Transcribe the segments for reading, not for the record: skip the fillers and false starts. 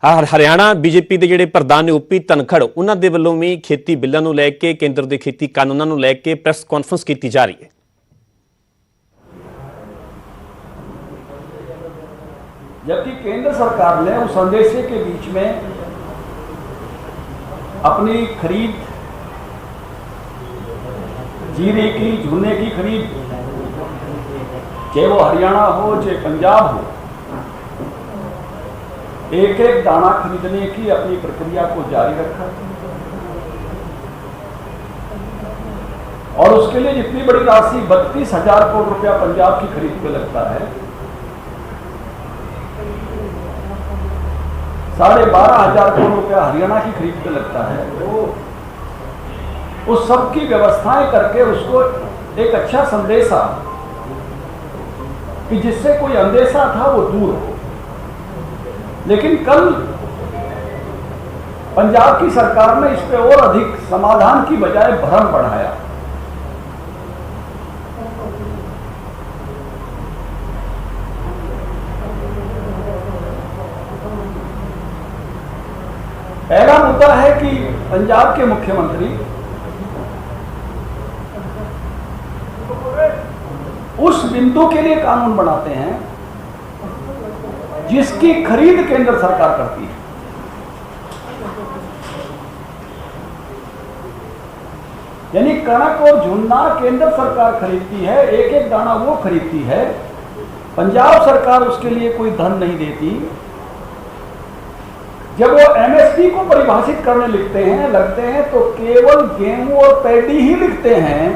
Haryana BJP ਦੇ ਜਿਹੜੇ ਪ੍ਰਧਾਨ ਨੇ ਓਪੀ ਧਨਖੜ ਉਹਨਾਂ ਦੇ ਵੱਲੋਂ ਵੀ ਖੇਤੀ ਬਿੱਲਾਂ ਨੂੰ ਲੈ ਕੇ ਕੇਂਦਰ ਦੇ ਖੇਤੀ ਕਾਨੂੰਨਾਂ ਨੂੰ ਲੈ ਕੇ ਪ੍ਰੈਸ ਕਾਨਫਰੰਸ ਕੀਤੀ ਜਾ ਰਹੀ ਹੈ। जबकि केंद्र सरकार ने उस अंदेशे के बीच में अपनी खरीद जीरे की झुन्ने की खरीद, चाहे वो हरियाणा हो चाहे पंजाब हो, एक एक दाना खरीदने की अपनी प्रक्रिया को जारी रखा और उसके लिए जितनी बड़ी राशि 32,000 करोड़ रुपया पंजाब की खरीद पे लगता है, 12,500 करोड़ रुपया हरियाणा की खरीद पे लगता है, उस सब की व्यवस्थाएं करके उसको एक अच्छा संदेशा कि जिससे कोई अंदेशा था वो दूर हो। लेकिन कल पंजाब की सरकार ने इस पे और अधिक समाधान की बजाय भ्रम बढ़ाया। पहला मुद्दा है कि पंजाब के मुख्यमंत्री उस बिंदु के लिए कानून बनाते हैं जिसकी खरीद केंद्र सरकार करती है। यानी कणक और झुन्ना केंद्र सरकार खरीदती है, एक एक दाना वो खरीदती है, पंजाब सरकार उसके लिए कोई धन नहीं देती। जब वो एमएसपी को परिभाषित करने लगते हैं तो केवल गेहूं और पैडी ही लिखते हैं।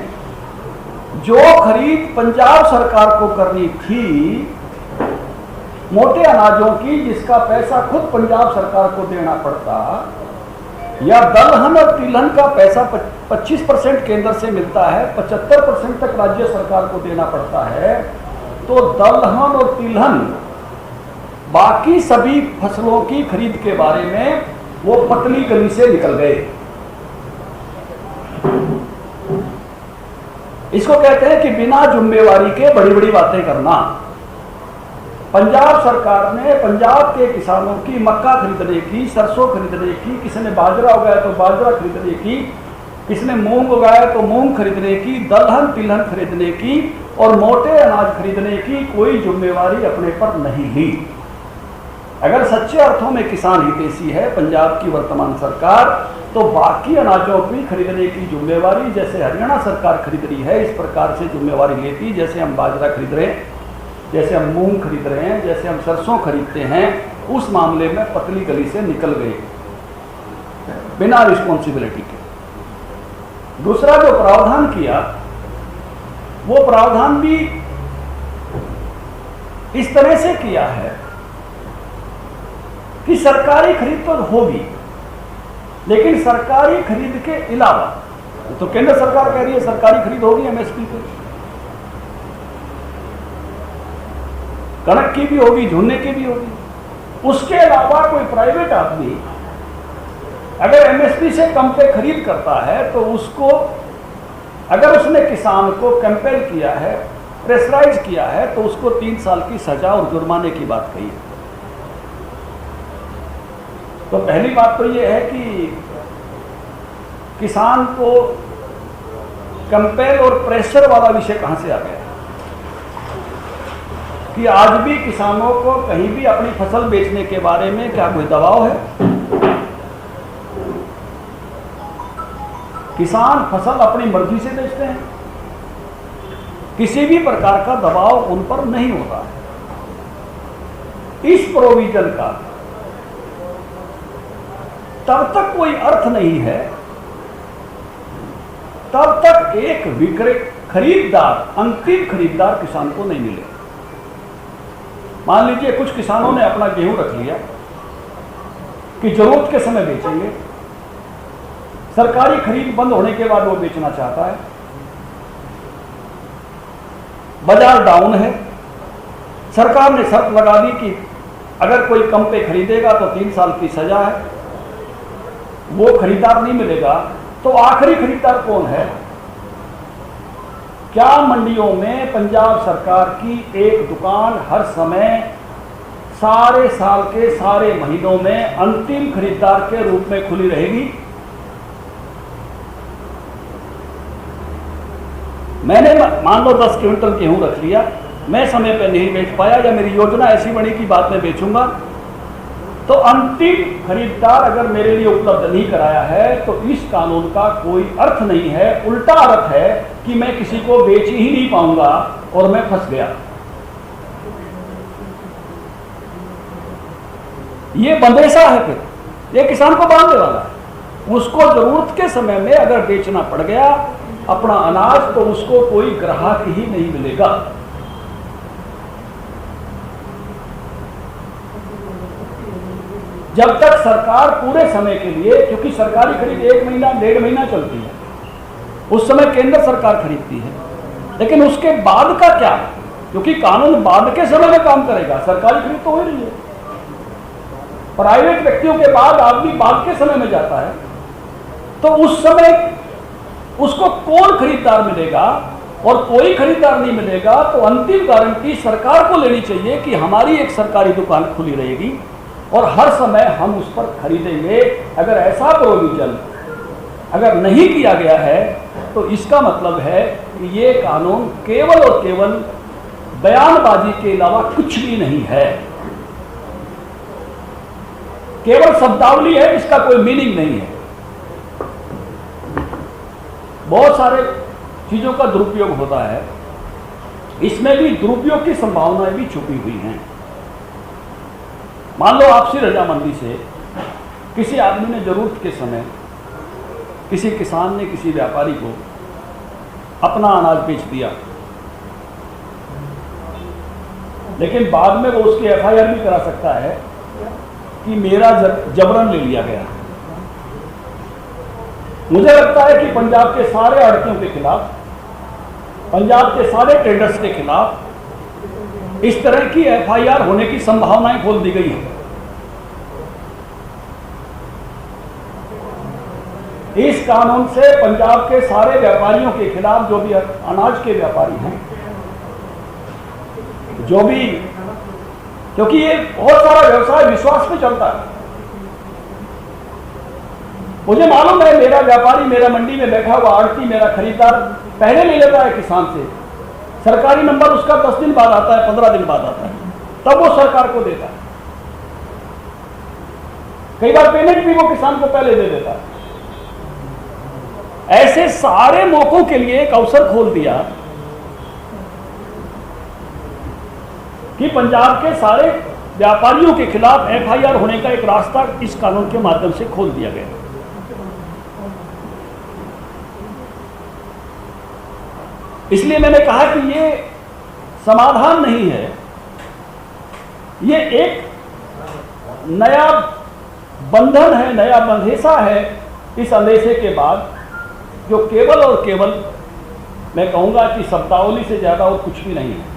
जो खरीद पंजाब सरकार को करनी थी मोटे अनाजों की, जिसका पैसा खुद पंजाब सरकार को देना पड़ता, या दलहन और तिलहन का पैसा 25% केंद्र से मिलता है, 75% तक राज्य सरकार को देना पड़ता है, तो दलहन और तिलहन बाकी सभी फसलों की खरीद के बारे में वो पतली गली से निकल गए। इसको कहते हैं कि बिना जिम्मेवारी के बड़ी बड़ी बातें करना। पंजाब सरकार ने पंजाब के किसानों की मक्का खरीदने की, सरसों खरीदने की, किसी ने बाजरा उगाया तो बाजरा खरीदने की, किसी ने मूंग उगाया तो मूंग खरीदने की, दलहन तिलहन खरीदने की और मोटे अनाज खरीदने की कोई जिम्मेवारी अपने पर नहीं ली। अगर सच्चे अर्थों में किसान हितैषी है पंजाब की वर्तमान सरकार, तो बाकी अनाजों की खरीदने की जिम्मेवारी जैसे हरियाणा सरकार खरीद रही है इस प्रकार से जिम्मेवारी लेती। जैसे हम बाजरा खरीद रहे हैं, जैसे हम मूंग खरीद रहे हैं, जैसे हम सरसों खरीदते हैं, उस मामले में पतली गली से निकल गए बिना रिस्पॉन्सिबिलिटी के। दूसरा जो प्रावधान किया वो प्रावधान भी इस तरह से किया है कि सरकारी खरीद तो होगी, लेकिन सरकारी खरीद के अलावा, तो केंद्र सरकार कह रही है सरकारी खरीद होगी एमएसपी पे, कणक की भी होगी, झुन्ने की भी होगी, उसके अलावा कोई प्राइवेट आदमी अगर एमएसपी से कम पे खरीद करता है तो उसको, अगर उसने किसान को कंपेल किया है, प्रेशराइज किया है, तो उसको 3 साल की सजा और जुर्माने की बात कही है। तो पहली बात तो ये है कि किसान को कंपेल और प्रेशर वाला विषय कहां से आ गया कि आज भी किसानों को कहीं भी अपनी फसल बेचने के बारे में क्या कोई दबाव है? किसान फसल अपनी मर्जी से बेचते हैं, किसी भी प्रकार का दबाव उन पर नहीं होता है। इस प्रोविजन का तब तक कोई अर्थ नहीं है तब तक एक खरीददार, अंतिम खरीददार किसान को नहीं मिले। मान लीजिए कुछ किसानों ने अपना गेहूं रख लिया कि जरूरत के समय बेचेंगे, सरकारी खरीद बंद होने के बाद वो बेचना चाहता है, बाजार डाउन है, सरकार ने शर्त लगा दी कि अगर कोई कम पे खरीदेगा तो 3 साल की सजा है, वो खरीदार नहीं मिलेगा, तो आखिरी खरीदार कौन है? क्या मंडियों में पंजाब सरकार की एक दुकान हर समय सारे साल के सारे महीनों में अंतिम खरीदार के रूप में खुली रहेगी। मैंने मान लो 10 क्विंटल गेहूं रख लिया, मैं समय पर नहीं बेच पाया या मेरी योजना ऐसी बनी कि बाद में बेचूंगा, तो अंतिम खरीदार अगर मेरे लिए उपलब्ध नहीं कराया है तो इस कानून का कोई अर्थ नहीं है। उल्टा अर्थ है कि मैं किसी को बेच ही नहीं पाऊंगा और मैं फंस गया। ये बंदेसा है, फिर ये किसान को बांधने वाला है। उसको जरूरत के समय में अगर बेचना पड़ गया अपना अनाज तो उसको कोई ग्राहक ही नहीं मिलेगा। जब तक सरकार पूरे समय के लिए, क्योंकि सरकारी खरीद 1 महीना 1.5 महीना चलती है, उस समय केंद्र सरकार खरीदती है, लेकिन उसके बाद का क्या? क्योंकि कानून बाद के समय में काम करेगा, सरकारी खरीद तो हो रही है। प्राइवेट व्यक्तियों के बाद आदमी बाद के समय में जाता है, तो उस समय उसको कौन खरीदार मिलेगा? और कोई खरीदार नहीं मिलेगा तो अंतिम गारंटी सरकार को लेनी चाहिए कि हमारी एक सरकारी दुकान खुली रहेगी और हर समय हम उस पर खरीदेंगे। अगर ऐसा प्रोविजन अगर नहीं किया गया है तो इसका मतलब है कि ये कानून केवल और केवल बयानबाजी के अलावा कुछ भी नहीं है, केवल शब्दावली है, इसका कोई मीनिंग नहीं है। बहुत सारे चीजों का दुरुपयोग होता है, इसमें भी दुरुपयोग की संभावनाएं भी छुपी हुई हैं। मान लो आपसी रजामंदी से किसी आदमी ने जरूरत के समय किसी किसान ने किसी व्यापारी को अपना अनाज बेच दिया, लेकिन बाद में वो उसकी FIR भी करा सकता है कि मेरा जबरन ले लिया गया। मुझे लगता है कि पंजाब के सारे आड़तियों के खिलाफ, पंजाब के सारे ट्रेडर्स के खिलाफ इस तरह की FIR होने की संभावनाएं खोल दी गई हैं। इस कानून से पंजाब के सारे व्यापारियों के खिलाफ, जो भी अनाज के व्यापारी हैं, जो भी, क्योंकि ये बहुत सारा व्यवसाय विश्वास पे चलता है। मुझे मालूम है मेरा व्यापारी, मेरा मंडी में बैठा हुआ आड़ती, मेरा खरीदार पहले ले लेता है किसान से, सरकारी नंबर उसका 10 दिन बाद आता है, 15 दिन बाद आता है, तब वो सरकार को देता है। कई बार पेमेंट भी वो किसान को पहले दे देता है। ऐसे सारे मौकों के लिए एक अवसर खोल दिया कि पंजाब के सारे व्यापारियों के खिलाफ FIR होने का एक रास्ता इस कानून के माध्यम से खोल दिया गया। इसलिए मैंने कहा कि ये समाधान नहीं है, ये एक नया बंधन है, नया बंधेसा है इस अंदेशे के बाद, जो केवल और केवल मैं कहूंगा कि शब्दावली से ज्यादा और कुछ भी नहीं है।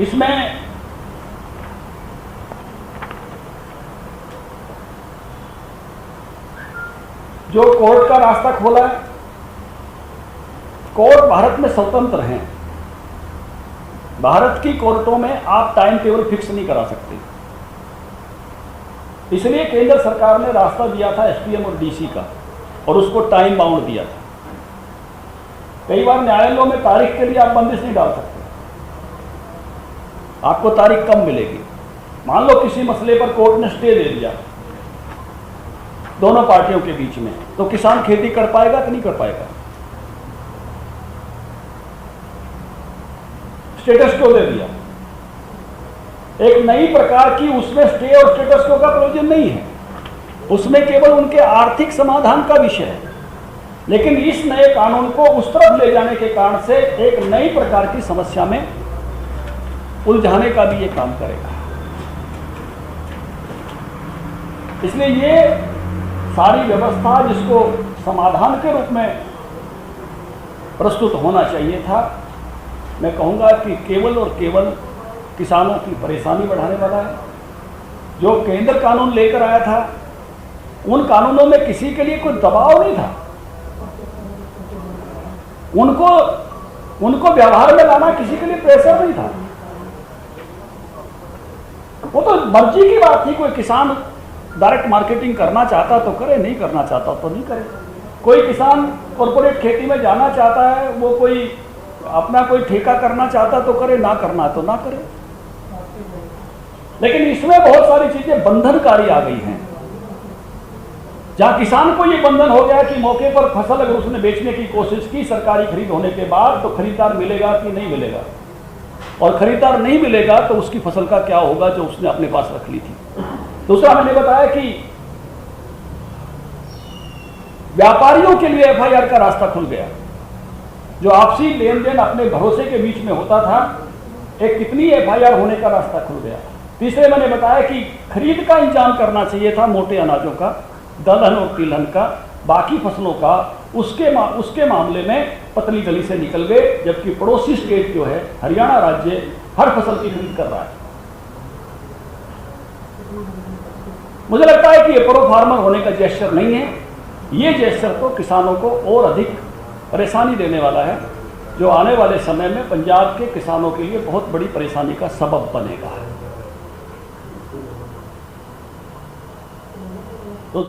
इसमें जो कोर्ट का रास्ता खोला है, कोर्ट भारत में स्वतंत्र हैं। भारत की कोर्टों में आप टाइम टेबल फिक्स नहीं करा सकते, इसलिए केंद्र सरकार ने रास्ता दिया था SPM और DC का, और उसको टाइम बाउंड दिया था। कई बार न्यायालयों में तारीख के लिए आप बंदिश नहीं डाल सकते, आपको तारीख कम मिलेगी। मान लो किसी मसले पर कोर्ट ने स्टे दे दिया दोनों पार्टियों के बीच में, तो किसान खेती कर पाएगा कि नहीं कर पाएगा? स्टेटस क्यों दे दिया? एक नई प्रकार की, उसमें स्टे और स्टेटस क्यों का प्रयोजन नहीं है, उसमें केवल उनके आर्थिक समाधान का विषय है। लेकिन इस नए कानून को उस तरफ ले जाने के कारण से एक नई प्रकार की समस्या में उलझाने का भी ये काम करेगा। इसलिए ये सारी व्यवस्था जिसको समाधान के रूप में प्रस्तुत होना चाहिए था, मैं कहूँगा कि केवल और केवल किसानों की परेशानी बढ़ाने वाला है। जो केंद्र कानून लेकर आया था, उन कानूनों में किसी के लिए कोई दबाव नहीं था, उनको व्यवहार में लाना किसी के लिए प्रेशर नहीं था। वो तो मर्जी की बात थी, कोई किसान डायरेक्ट मार्केटिंग करना चाहता तो करे, नहीं करना चाहता तो नहीं करे। कोई किसान कॉर्पोरेट खेती में जाना चाहता है, वो कोई अपना कोई ठेका करना चाहता तो करे, ना करना तो ना करे। लेकिन इसमें बहुत सारी चीजें बंधनकारी आ गई हैं, जहां किसान को ये बंधन हो गया कि मौके पर फसल अगर उसने बेचने की कोशिश की सरकारी खरीद होने के बाद, तो खरीदार मिलेगा कि नहीं मिलेगा, और खरीदार नहीं मिलेगा तो उसकी फसल का क्या होगा जो उसने अपने पास रख ली थी। दूसरा, मैंने बताया कि व्यापारियों के लिए एफआईआर का रास्ता खुल गया। जो आपसी लेन देन अपने भरोसे के बीच में होता था, एक कितनी एफआईआर होने का रास्ता खुल गया। तीसरे, मैंने बताया कि खरीद का इंतजाम करना चाहिए था मोटे अनाजों का, दलहन और तिलहन का, बाकी फसलों का उसके मामले में पतली गली से निकल गए, जबकि पड़ोसी स्टेट जो है हरियाणा राज्य हर फसल की खरीद कर रहा है। मुझे लगता है कि ये प्रो फार्मर होने का जेस्चर नहीं है, ये जेस्चर तो किसानों को और अधिक परेशानी देने वाला है, जो आने वाले समय में पंजाब के किसानों के लिए बहुत बड़ी परेशानी का सबब बनेगा। तो